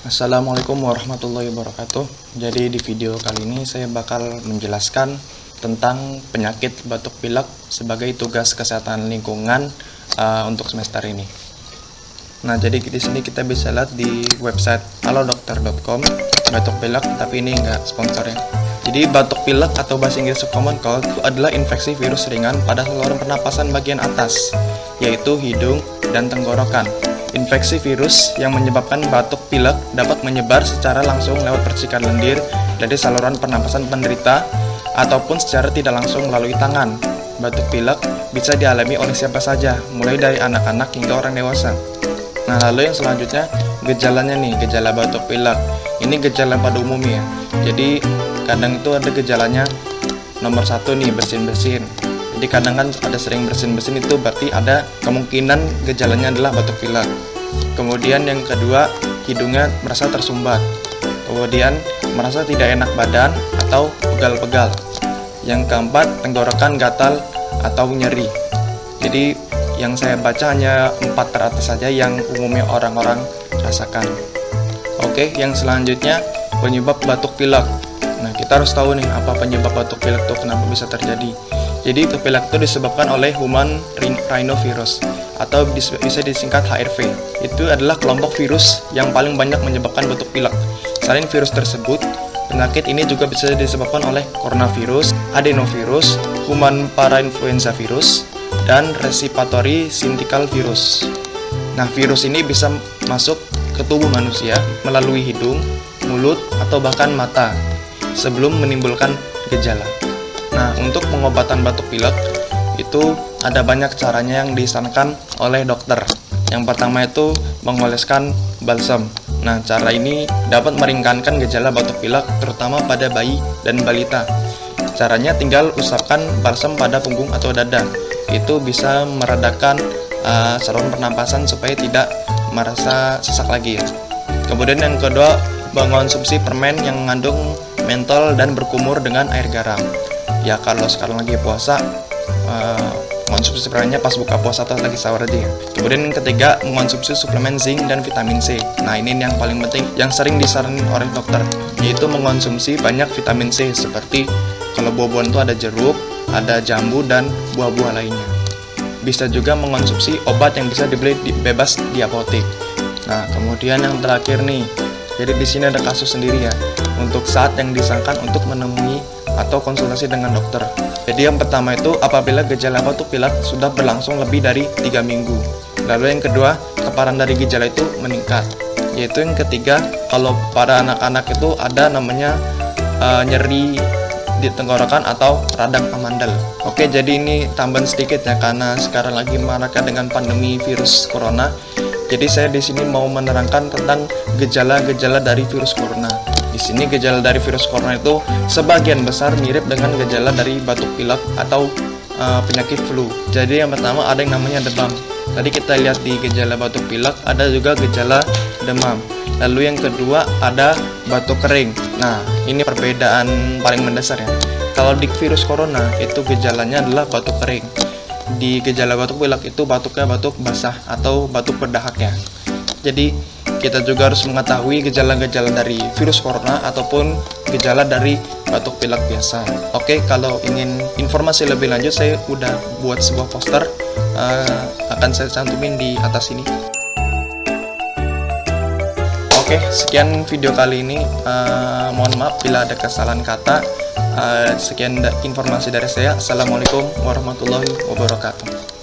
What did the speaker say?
Assalamualaikum warahmatullahi wabarakatuh. Jadi di video kali ini saya bakal menjelaskan tentang penyakit batuk pilek sebagai tugas kesehatan lingkungan untuk semester ini. Nah, jadi di sini kita bisa lihat di website halodokter.com batuk pilek, tapi ini enggak sponsor ya. Jadi batuk pilek atau bahasa Inggris common cold itu adalah infeksi virus ringan pada saluran pernapasan bagian atas, yaitu hidung dan tenggorokan. Infeksi virus yang menyebabkan batuk pilek dapat menyebar secara langsung lewat percikan lendir dari saluran pernapasan penderita ataupun secara tidak langsung melalui tangan. Batuk pilek bisa dialami oleh siapa saja, mulai dari anak-anak hingga orang dewasa. Nah, lalu yang selanjutnya gejalanya nih, gejala batuk pilek. Ini gejala pada umumnya. Jadi kadang itu ada gejalanya nomor 1 nih, bersin-bersin. Jadi kadang kan ada sering bersin-bersin, itu berarti ada kemungkinan gejalanya adalah batuk pilek. Kemudian yang kedua, hidungnya merasa tersumbat. Kemudian merasa tidak enak badan atau pegal-pegal. Yang keempat, tenggorokan gatal atau nyeri. Jadi yang saya baca hanya 4 teratas saja yang umumnya orang-orang rasakan. Oke, yang selanjutnya penyebab batuk pilek. Nah, kita harus tahu nih apa penyebab batuk pilek itu, kenapa bisa terjadi. Jadi batuk pilek itu disebabkan oleh human rhinovirus atau bisa disingkat HRV. Itu adalah kelompok virus yang paling banyak menyebabkan batuk pilek. Selain virus tersebut, penyakit ini juga bisa disebabkan oleh coronavirus, adenovirus, human parainfluenza virus, dan respiratory syncytial virus. Nah, virus ini bisa masuk ke tubuh manusia melalui hidung, mulut, atau bahkan mata sebelum menimbulkan gejala. Nah, untuk pengobatan batuk pilek itu ada banyak caranya yang disarankan oleh dokter. Yang pertama itu mengoleskan balsam. Nah, cara ini dapat meringankan gejala batuk pilek terutama pada bayi dan balita. Caranya tinggal usapkan balsam pada punggung atau dada. Itu bisa meredakan saluran pernapasan supaya tidak merasa sesak lagi ya. Kemudian yang kedua, mengonsumsi permen yang mengandung mentol dan berkumur dengan air garam. Ya kalau sekarang lagi puasa, mengonsumsi permennya pas buka puasa atau lagi sahur aja ya. Kemudian yang ketiga, mengonsumsi suplemen zinc dan vitamin C. Nah, ini yang paling penting yang sering disarankan oleh dokter, yaitu mengonsumsi banyak vitamin C seperti kalau buah-buahan itu ada jeruk, ada jambu dan buah-buah lainnya. Bisa juga mengonsumsi obat yang bisa dibeli bebas di apotek. Nah, kemudian yang terakhir nih, jadi di sini ada kasus sendiri ya, untuk saat yang disarankan untuk menemui atau konsultasi dengan dokter. Jadi yang pertama itu apabila gejala batuk pilek sudah berlangsung lebih dari 3 minggu. Lalu yang kedua, keparaan dari gejala itu meningkat. Yaitu yang ketiga, kalau pada anak-anak itu ada namanya nyeri di tenggorokan atau radang amandel. Oke, jadi ini tambahan sedikit ya, karena sekarang lagi maraknya dengan pandemi virus corona. Jadi saya di sini mau menerangkan tentang gejala-gejala dari virus corona. Di sini gejala dari virus corona itu sebagian besar mirip dengan gejala dari batuk pilek atau penyakit flu. Jadi yang pertama ada yang namanya demam. Tadi kita lihat di gejala batuk pilek ada juga gejala demam. Lalu yang kedua ada batuk kering. Nah, ini perbedaan paling mendasar ya. Kalau di virus corona itu gejalanya adalah batuk kering. Di gejala batuk pilek itu batuknya batuk basah atau batuk berdahak ya. Jadi kita juga harus mengetahui gejala-gejala dari virus corona ataupun gejala dari batuk pilek biasa. Oke, kalau ingin informasi lebih lanjut saya udah buat sebuah poster, akan saya cantumin di atas ini. Oke, sekian video kali ini. Mohon maaf bila ada kesalahan kata. Sekian informasi dari saya. Assalamualaikum warahmatullahi wabarakatuh.